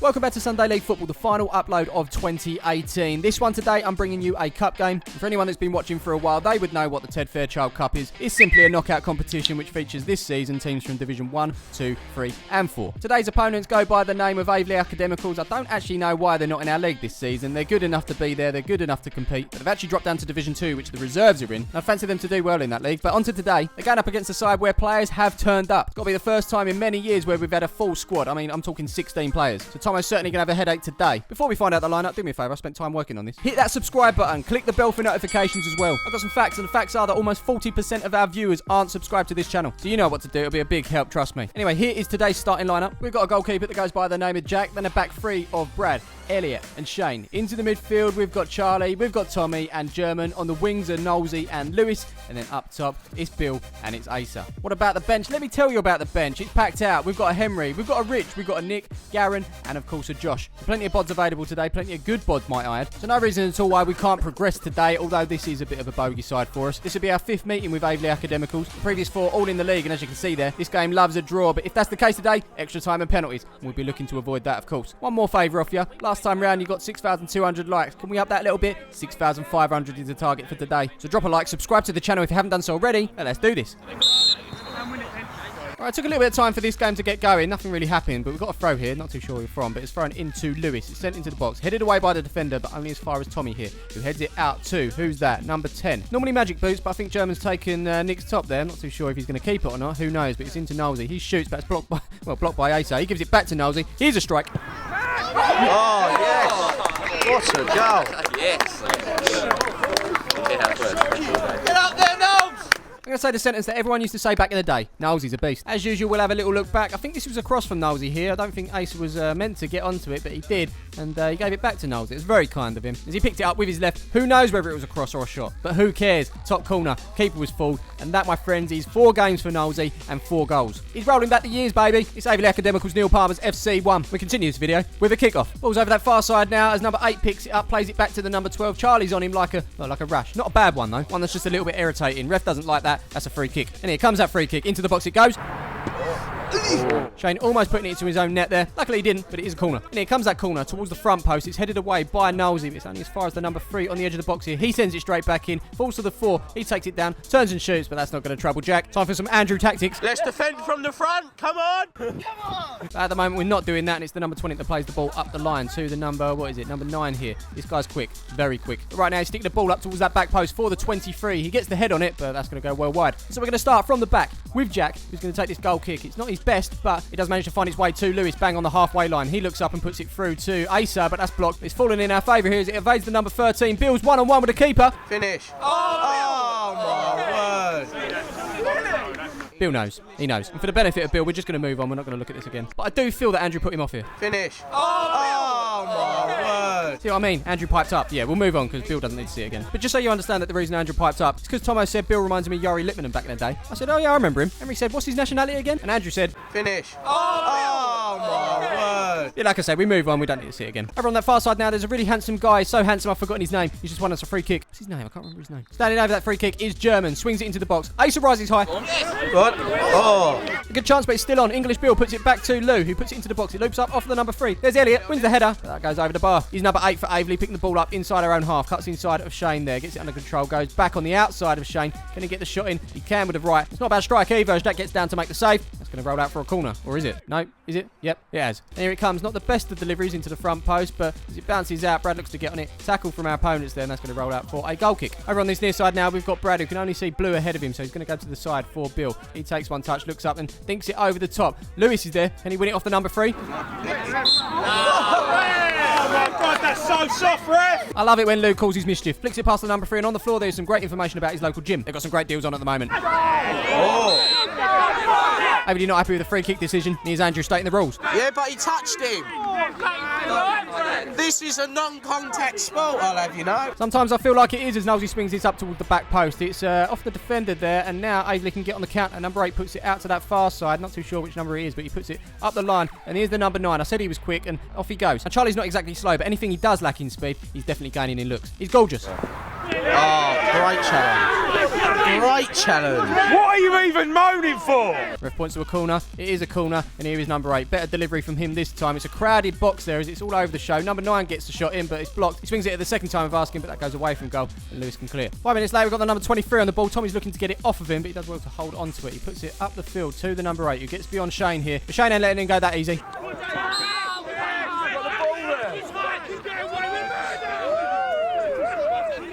Welcome back to Sunday League Football, the final upload of 2018. This one today, I'm bringing you a cup game. And for anyone that's been watching for a while, they would know what the Ted Fairchild Cup is. It's simply a knockout competition which features this season teams from Division 1, 2, 3 and 4. Today's opponents go by the name of Waverley Academicals. I don't actually know why they're not in our league this season. They're good enough to be there, they're good enough to compete, but they've actually dropped down to Division 2, which the reserves are in. I fancy them to do well in that league. But on to today, they're going up against a side where players have turned up. It's got to be the first time in many years where we've had a full squad. I mean, I'm talking 16 players. So Tomo's certainly going to have a headache today. Before we find out the lineup, do me a favour, I spent time working on this. Hit that subscribe button, click the bell for notifications as well. I've got some facts, and the facts are that almost 40% of our viewers aren't subscribed to this channel. So you know what to do, it'll be a big help, trust me. Anyway, here is today's starting lineup. We've got a goalkeeper that goes by the name of Jack, then a back three of Brad, Elliot and Shane. Into the midfield, we've got Charlie, we've got Tommy and German. On the wings are Nolsey and Lewis. And then up top, it's Bill and it's Asa. What about the bench? Let me tell you about the bench. It's packed out. We've got a Henry, we've got a Rich, we've got a Nick, Garen, and of course a Josh. Plenty of bods available today, plenty of good bods might I add. So no reason at all why we can't progress today, although this is a bit of a bogey side for us. This will be our 5th meeting with Waverley Academicals. The previous 4 all in the league, and as you can see there, this game loves a draw. But if that's the case today, extra time and penalties. And we'll be looking to avoid that, of course. One more favour off you. Last time round, you got 6,200 likes. Can we up that a little bit? 6,500 is the target for today. So drop a like, subscribe to the channel if you haven't done so already, and let's do this. Alright, took a little bit of time for this game to get going. Nothing really happened, but we've got a throw here. Not too sure where from, but it's thrown into Lewis. It's sent into the box. Headed away by the defender, but only as far as Tommy here, who heads it out to, who's that? Number 10. Normally magic boots, but I think German's taken Nick's top there. I'm not too sure if he's going to keep it or not. Who knows, but it's into Nolsey. He shoots, but it's blocked by Asa. He gives it back to Nolsey. Here's a strike. Oh, yes. What a goal. Yes. Get up there, Knowles! I'm going to say the sentence that everyone used to say back in the day. Knowlesy's a beast. As usual, we'll have a little look back. I think this was a cross from Knowlesy here. I don't think Asa was meant to get onto it, but he did. And he gave it back to Knowlesy. It was very kind of him. As he picked it up with his left, who knows whether it was a cross or a shot. But who cares? Top corner. Keeper was fooled. And that, my friends, is 4 games for Knowlesy and 4 goals. He's rolling back the years, baby. It's Waverley Academicals Neil Palmer's FC 1. We continue this video with a kickoff. Ball's over that far side now as number 8 picks it up, plays it back to the number 12. Charlie's on him like a rash. Not a bad one, though. One that's just a little bit irritating. Ref doesn't like that. That's a free kick. And here comes that free kick. Into the box it goes. Shane almost putting it into his own net there. Luckily he didn't, but it is a corner. And here comes that corner towards the front post. It's headed away by Knowlesy. It's only as far as the number 3 on the edge of the box here. He sends it straight back in. Falls to the 4. He takes it down. Turns and shoots, but that's not going to trouble Jack. Time for some Andrew tactics. Let's defend from the front. Come on. Come on. At the moment, we're not doing that, and it's the number 20 that plays the ball up the line to the number, number 9 here. This guy's quick. Very quick. But right now, he's sticking the ball up towards that back post for the 23. He gets the head on it, but that's going to go well wide. So we're going to start from the back with Jack, who's going to take this goal kick. It's not his best, but it does manage to find its way to Lewis, bang on the halfway line. He looks up and puts it through to Asa, but that's blocked. It's fallen in our favour here as it evades the number 13. Bill's one-on-one with the keeper. Finish. Oh my word. Bill knows. He knows. And for the benefit of Bill, we're just going to move on. We're not going to look at this again. But I do feel that Andrew put him off here. Finish. Oh my word. See what I mean? Andrew piped up. Yeah, we'll move on because Bill doesn't need to see it again. But just so you understand that the reason Andrew piped up, it's because Tomo said Bill reminds me of JARI Litmanen back in the day. I said, oh yeah, I remember him. Henry said, what's his nationality again? And Andrew said, finish. Oh my word. Yeah, like I said, we move on. We don't need to see it again. Over on that far side now, there's a really handsome guy. So handsome, I've forgotten his name. He's just won us a free kick. What's his name? I can't remember his name. Standing over that free kick is German. Swings it into the box. Asa rises high. What? Oh. A good chance, but it's still on. English Bill puts it back to Lou, who puts it into the box. It loops up off the number 3. There's Elliot. Wins the header. That goes over the bar. He's number 8 for Waverley, picking the ball up inside our own half. Cuts inside of Shane there. Gets it under control. Goes back on the outside of Shane. Can he get the shot in? He can with the right. It's not a bad strike either as Jack gets down to make the save. That's going to roll out for a corner. Or is it? No. Is it? Yep. It has. And here it comes. Not the best of deliveries into the front post, but as it bounces out, Brad looks to get on it. Tackle from our opponents there, and that's going to roll out for a goal kick. Over on this near side now, we've got Brad, who can only see blue ahead of him, so he's going to go to the side for Bill. He takes one touch, looks up, and thinks it over the top. Lewis is there. Can he win it off the number 3? Oh my God, that's so soft, ref! I love it when Lou calls his mischief. Flicks it past the number 3, and on the floor there's some great information about his local gym. They've got some great deals on at the moment. Oh. Waverley not happy with the free kick decision. Here's Andrew stating the rules. Yeah, but he touched him. This is a non-contact sport, I'll have you know. Sometimes I feel like it is as Nolsey swings this up towards the back post. It's off the defender there, and now Waverley can get on the counter. Number 8 puts it out to that far side. Not too sure which number he is, but he puts it up the line, and here's the number 9. I said he was quick, and off he goes. Now, Charlie's not exactly slow, but anything he does lack in speed, he's definitely gaining in looks. He's gorgeous. Oh, Great challenge. Great challenge. What are you even moaning for? Ref points to a corner. It is a corner, and here is number 8. Better delivery from him this time. It's a crowded box there as it's all over the show. Number 9 gets the shot in, but it's blocked. He swings it at the second time of asking, but that goes away from goal, and Lewis can clear. 5 minutes later, we've got the number 23 on the ball. Tommy's looking to get it off of him, but he does well to hold on to it. He puts it up the field to the number 8, who gets beyond Shane here. But Shane ain't letting him go that easy.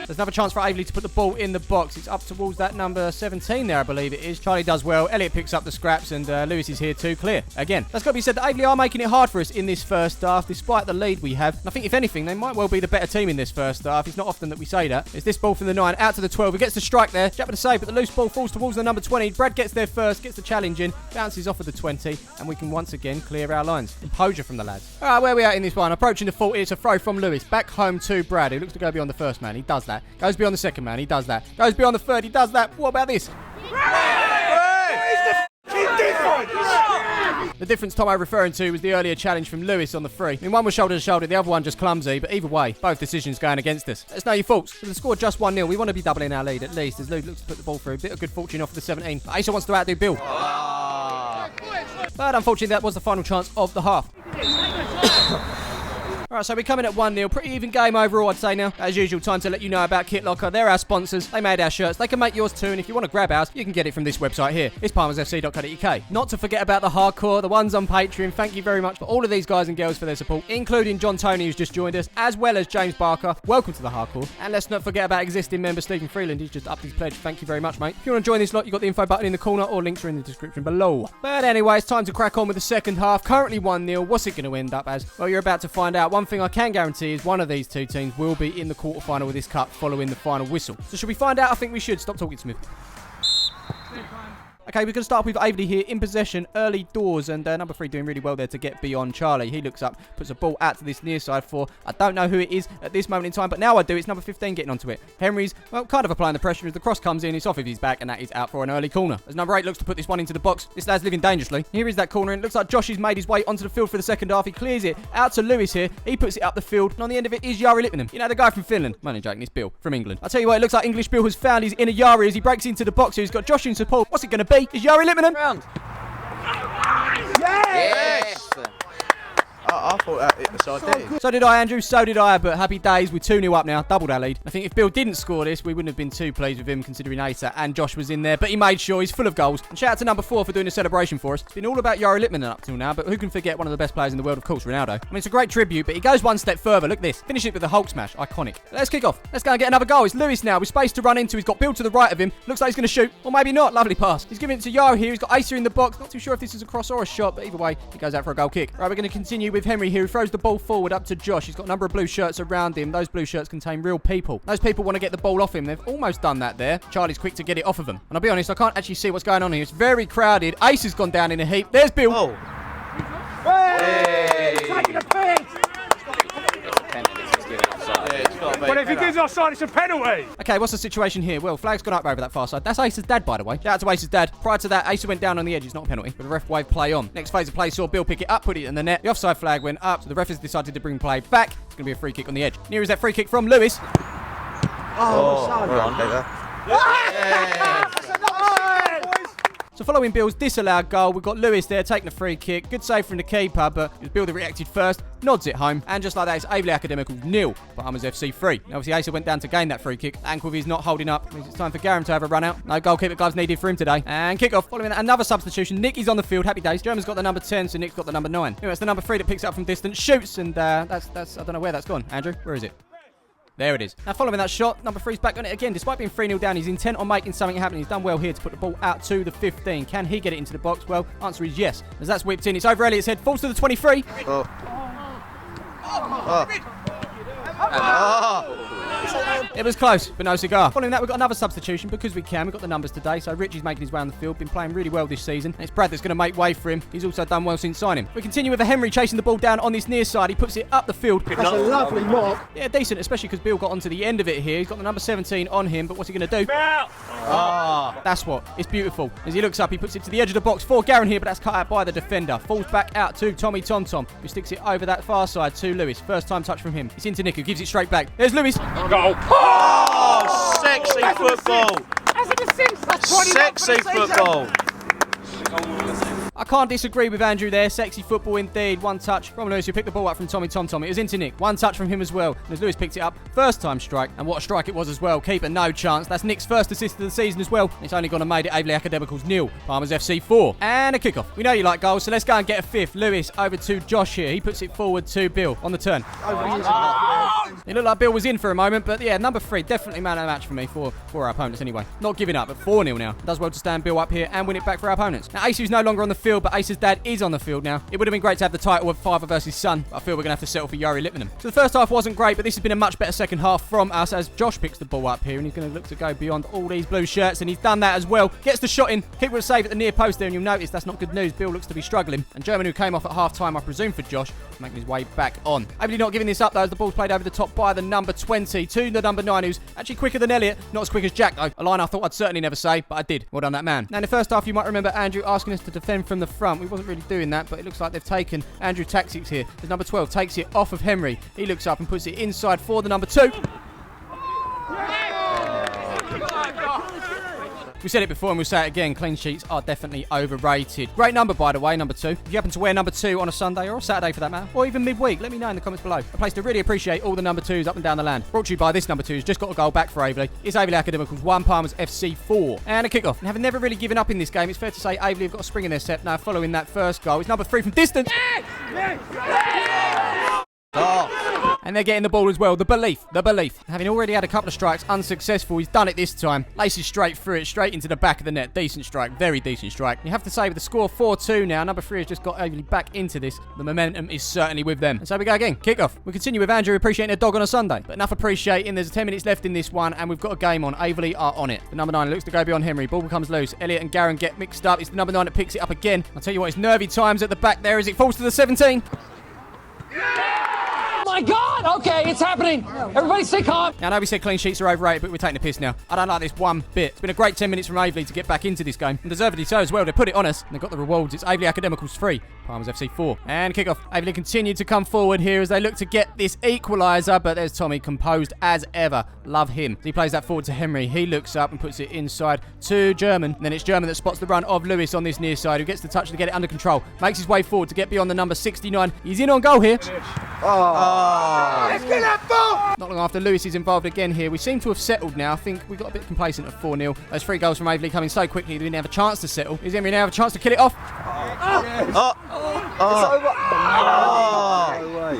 There's another chance for Aveley to put the ball in the box. It's up towards that number 17 there, I believe it is. Charlie does well. Elliot picks up the scraps, and Lewis is here too. Clear. Again, that's got to be said that Aveley are making it hard for us in this first half, despite the lead we have. And I think, if anything, they might well be the better team in this first half. It's not often that we say that. It's this ball from the 9 out to the 12. He gets the strike there. Jack with the save, but the loose ball falls towards the number 20. Brad gets there first, gets the challenge in, bounces off of the 20, and we can once again clear our lines. Composure from the lads. All right, where are we at in this one? Approaching the 40. It's a throw from Lewis. Back home to Brad, who looks to go beyond the first man. He does that. Goes beyond the second man, he does that. Goes beyond the third, he does that. What about this? The difference Tomo referring to was the earlier challenge from Lewis on the free. I mean, one was shoulder to shoulder, the other one just clumsy, but either way, both decisions going against us. Let us know your faults. With the score just 1-0, we want to be doubling our lead at least, as Luke looks to put the ball through. A bit of good fortune off of the 17. But Asa wants to outdo Bill. But unfortunately, that was the final chance of the half. Alright, so we're coming at 1-0. Pretty even game overall, I'd say now. As usual, time to let you know about Kit Locker. They're our sponsors. They made our shirts. They can make yours too, and if you want to grab ours, you can get it from this website here. It's palmersfc.co.uk. Not to forget about the hardcore, the ones on Patreon. Thank you very much for all of these guys and girls for their support, including John Tony, who's just joined us, as well as James Barker. Welcome to the hardcore. And let's not forget about existing member Stephen Freeland. He's just upped his pledge. Thank you very much, mate. If you want to join this lot, you've got the info button in the corner, or links are in the description below. But anyway, it's time to crack on with the second half. Currently 1-0. What's it going to end up as? Well, you're about to find out. One thing I can guarantee is one of these two teams will be in the quarterfinal of this cup following the final whistle. So should we find out? I think we should. Stop talking, Smiv. Okay, we're going to start with Aveley here in possession, early doors, and number 3 doing really well there to get beyond Charlie. He looks up, puts a ball out to this near side for, I don't know who it is at this moment in time, but now I do. It's number 15 getting onto it. Henry's, well, kind of applying the pressure as the cross comes in. It's off of his back, and that is out for an early corner. As number 8 looks to put this one into the box, this lad's living dangerously. Here is that corner, and it looks like Josh has made his way onto the field for the second half. He clears it out to Lewis here. He puts it up the field, and on the end of it is Jari Litmanen. You know, the guy from Finland. Money joking, it's Bill from England. I'll tell you what, it looks like English Bill has found his inner Jari as he breaks into the box here. He's got Josh in support. What's it going to be? Is Jari Litmanen? Round. Yes! I thought that hit the side. So did I, Andrew. So did I. But happy days. We're 2-0 up now. Doubled our lead. I think if Bill didn't score this, we wouldn't have been too pleased with him, considering Asa and Josh was in there. But he made sure. He's full of goals. And shout out to number 4 for doing a celebration for us. It's been all about Jari Litmanen up till now. But who can forget one of the best players in the world, of course, Ronaldo. I mean, it's a great tribute, but he goes one step further. Look at this. Finish it with the Hulk smash. Iconic. Let's kick off. Let's go and get another goal. It's Lewis now with space to run into. He's got Bill to the right of him. Looks like he's going to shoot. Or maybe not. Lovely pass. He's giving it to Jari here. He's got Asa in the box. Not too sure if this is a cross or a shot, but either way, he goes out for a goal kick. Right, we're going to continue with Henry here, who throws the ball forward up to Josh. He's got a number of blue shirts around him. Those blue shirts contain real people. Those people want to get the ball off him. They've almost done that there. Charlie's quick to get it off of him. And I'll be honest, I can't actually see what's going on here. It's very crowded. Ace has gone down in a heap. There's Bill. Oh. Hey! Taking a piss! But if he gives offside, it's a penalty. Okay, what's the situation here? Well, flag's gone up over that far side. That's Ace's dad, by the way. Shout out to Ace's dad. Prior to that, Ace went down on the edge. It's not a penalty, but the ref waved play on. Next phase of play saw Bill pick it up, put it in the net. The offside flag went up, so the ref has decided to bring play back. It's going to be a free kick on the edge. Near is that free kick from Lewis. So following Bill's disallowed goal, we've got Lewis there taking the free kick. Good save from the keeper, but it was Bill that reacted first, nods it home, and just like that, it's Aveley Academicals 0, but Palmers FC 3. Now, obviously, Asa went down to gain that free kick. Ankle is not holding up. Means it's time for Garam to have a run out. No goalkeeper gloves needed for him today. And kick off. Following that, another substitution. Nick is on the field. Happy days. German's got the number 10, so Nick's got the number 9. Anyway, it's the number 3 that picks it up from distance, shoots, and that's I don't know where that's gone. Andrew, where is it? There it is. Now, following that shot, number 3's back on it again. Despite being 3-0 down, he's intent on making something happen. He's done well here to put the ball out to the 15. Can he get it into the box? Well, answer is yes. As that's whipped in, it's over Elliot's head. Falls to the 23. It was close, but no cigar. Following that, we've got another substitution because we can. We've got the numbers today, so Richie's making his way on the field. Been playing really well this season. And it's Brad that's going to make way for him. He's also done well since signing. We continue with a Henry chasing the ball down on this near side. He puts it up the field. That's a lovely mock. Yeah, decent, especially because Bill got onto the end of it here. He's got the number 17 on him, but what's he going to do? That's what. It's beautiful. As he looks up, he puts it to the edge of the box for Garan here, but that's cut out by the defender. Falls back out to Tommy Tom, who sticks it over that far side to Lewis. First time touch from him. It's into Nick, who gives it straight back. There's Lewis. Goal. Oh, Sexy football. That's an assist. That's 20 Sexy football. I can't disagree with Andrew there. Sexy football indeed. One touch from Lewis, who picked the ball up from Tommy Tom. It was into Nick. One touch from him as well. And as Lewis picked it up, first time strike. And what a strike it was as well. Keeper, no chance. That's Nick's first assist of the season as well. It's only gone and made it Aveley Academicals 0. Palmers FC 4. And a kickoff. We know you like goals, so let's go and get a fifth. Lewis over to Josh here. He puts it forward to Bill on the turn. It looked like Bill was in for a moment, but yeah, number 3, definitely man of the match for me for our opponents anyway. Not giving up, but 4-0 now. Does well to stand Bill up here and win it back for our opponents. Now, Ace is no longer on the field, but Ace's dad is on the field now. It would have been great to have the title of father versus son, but I feel we're going to have to settle for JARI Litmanen. So the first half wasn't great, but this has been a much better second half from us as Josh picks the ball up here, and he's going to look to go beyond all these blue shirts, and he's done that as well. Gets the shot in, keeper will save at the near post there, and you'll notice that's not good news. Bill looks to be struggling, and German, who came off at half-time, I presume for Josh, making his way back on. Aveley not giving this up though, as the ball's played over the top by the number 20 to the number 9, who's actually quicker than Elliot, not as quick as Jack though. A line I thought I'd certainly never say, but I did. Well done that man. Now in the first half you might remember Andrew asking us to defend from the front. We wasn't really doing that, but it looks like they've taken Andrew tactics here. As number 12 takes it off of Henry. He looks up and puts it inside for the number 2. We said it before and we'll say it again, clean sheets are definitely overrated. Great number, by the way, number 2. If you happen to wear number 2 on a Sunday or a Saturday for that matter, or even midweek, let me know in the comments below. A place to really appreciate all the number 2s up and down the land. Brought to you by this number 2 who's just got a goal back for Aveley. It's Aveley Academicals 1, Palmers FC 4. And a kickoff. And having never really given up in this game, it's fair to say Aveley have got a spring in their step now following that first goal. It's number 3 from distance. And they're getting the ball as well. The belief. Having already had a couple of strikes unsuccessful, he's done it this time. Laces straight through it, straight into the back of the net. Decent strike, very decent strike. You have to say with the score 4-2 now, number 3 has just got Aveley back into this. The momentum is certainly with them. And so we go again. Kickoff. We continue with Andrew appreciating a dog on a Sunday. But enough appreciating. There's 10 minutes left in this one, and we've got a game on. Aveley are on it. The number 9 looks to go beyond Henry. Ball becomes loose. Elliot and Garen get mixed up. It's the number 9 that picks it up again. I'll tell you what, it's nervy times at the back there as it falls to the 17. My God! Okay, it's happening. Everybody stay calm. Now, I know we said clean sheets are overrated, but we're taking the piss now. I don't like this one bit. It's been a great 10 minutes from Aveley to get back into this game, and deservedly so as well. They put it on us, and they got the rewards. It's Aveley Academicals 3, Palmers FC 4. And kickoff. Aveley continue to come forward here as they look to get this equaliser, but there's Tommy, composed as ever. Love him. He plays that forward to Henry. He looks up and puts it inside to German. And then it's German that spots the run of Lewis on this near side, who gets the touch to get it under control. Makes his way forward to get beyond the number 69. He's in on goal here. Let's get that ball! Not long after, Lewis is involved again here. We seem to have settled now. I think we got a bit complacent at 4-0. Those 3 goals from Aveley coming so quickly they didn't have a chance to settle. Is Henry now have a chance to kill it off?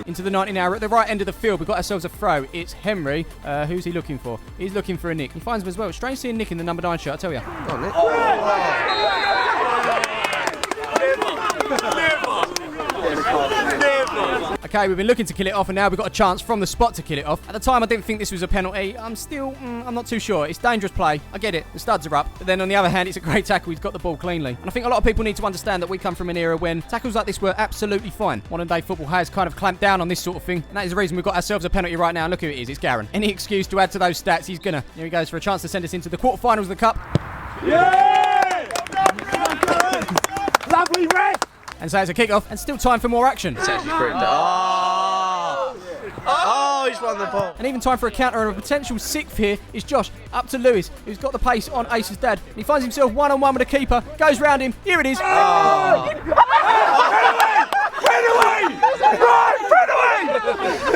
Into the 90 now. We're at the right end of the field. We've got ourselves a throw. It's Henry. Who's he looking for? He's looking for a Nick. He finds him as well. Strange seeing Nick in the number 9 shirt, I tell you. Okay, we've been looking to kill it off, and now we've got a chance from the spot to kill it off. At the time, I didn't think this was a penalty. I'm not too sure. It's dangerous play. I get it. The studs are up. But then on the other hand, it's a great tackle. He's got the ball cleanly. And I think a lot of people need to understand that we come from an era when tackles like this were absolutely fine. Modern day football has kind of clamped down on this sort of thing. And that is the reason we've got ourselves a penalty right now. And look who it is. It's Garen. Any excuse to add to those stats, he's gonna. Here he goes for a chance to send us into the quarterfinals of the Cup. Yeah! Lovely ref! And so it's a kickoff, and still time for more action. He's won the ball. And even time for a counter, and a potential 6th here is Josh. Up to Lewis, who's got the pace on Ace's dad. And he finds himself one-on-one with a keeper. Goes round him. Here it is. Run away!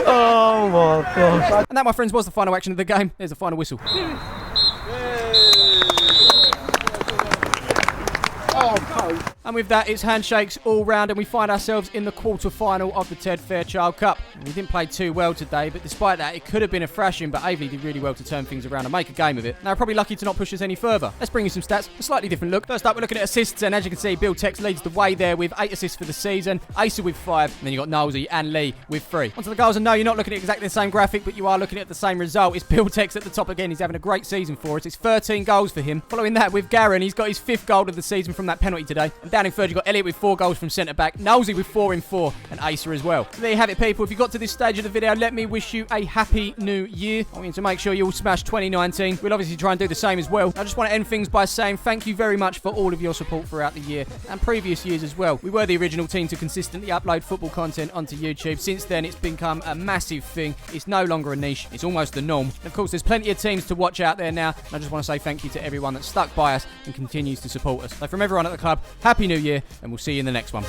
Oh my God. And that, my friends, was the final action of the game. There's the final whistle. And with that, it's handshakes all round, and we find ourselves in the quarter-final of the Ted Fairchild Cup. We didn't play too well today, but despite that, it could have been a thrashing, but Aveley did really well to turn things around and make a game of it. Now, probably lucky to not push us any further. Let's bring you some stats. A slightly different look. First up, we're looking at assists, and as you can see, Bill Tex leads the way there with 8 assists for the season, Asa with 5, and then you've got Nolsey and Lee with 3. Onto the goals, and no, you're not looking at exactly the same graphic, but you are looking at the same result. It's Bill Tex at the top again. He's having a great season for us. It's 13 goals for him. Following that, with Garen, he's got his 5th goal of the season from from that penalty today. And down in third, you've got Elliot with 4 goals from centre-back, Knowlesy with 4 in 4, and Asa as well. So there you have it, people. If you got to this stage of the video, let me wish you a happy new year. I want you to make sure you all smash 2019. We'll obviously try and do the same as well. I just want to end things by saying thank you very much for all of your support throughout the year and previous years as well. We were the original team to consistently upload football content onto YouTube. Since then, it's become a massive thing. It's no longer a niche. It's almost the norm. And of course, there's plenty of teams to watch out there now. And I just want to say thank you to everyone that stuck by us and continues to support us. So from everyone at the club, Happy New Year, and we'll see you in the next one.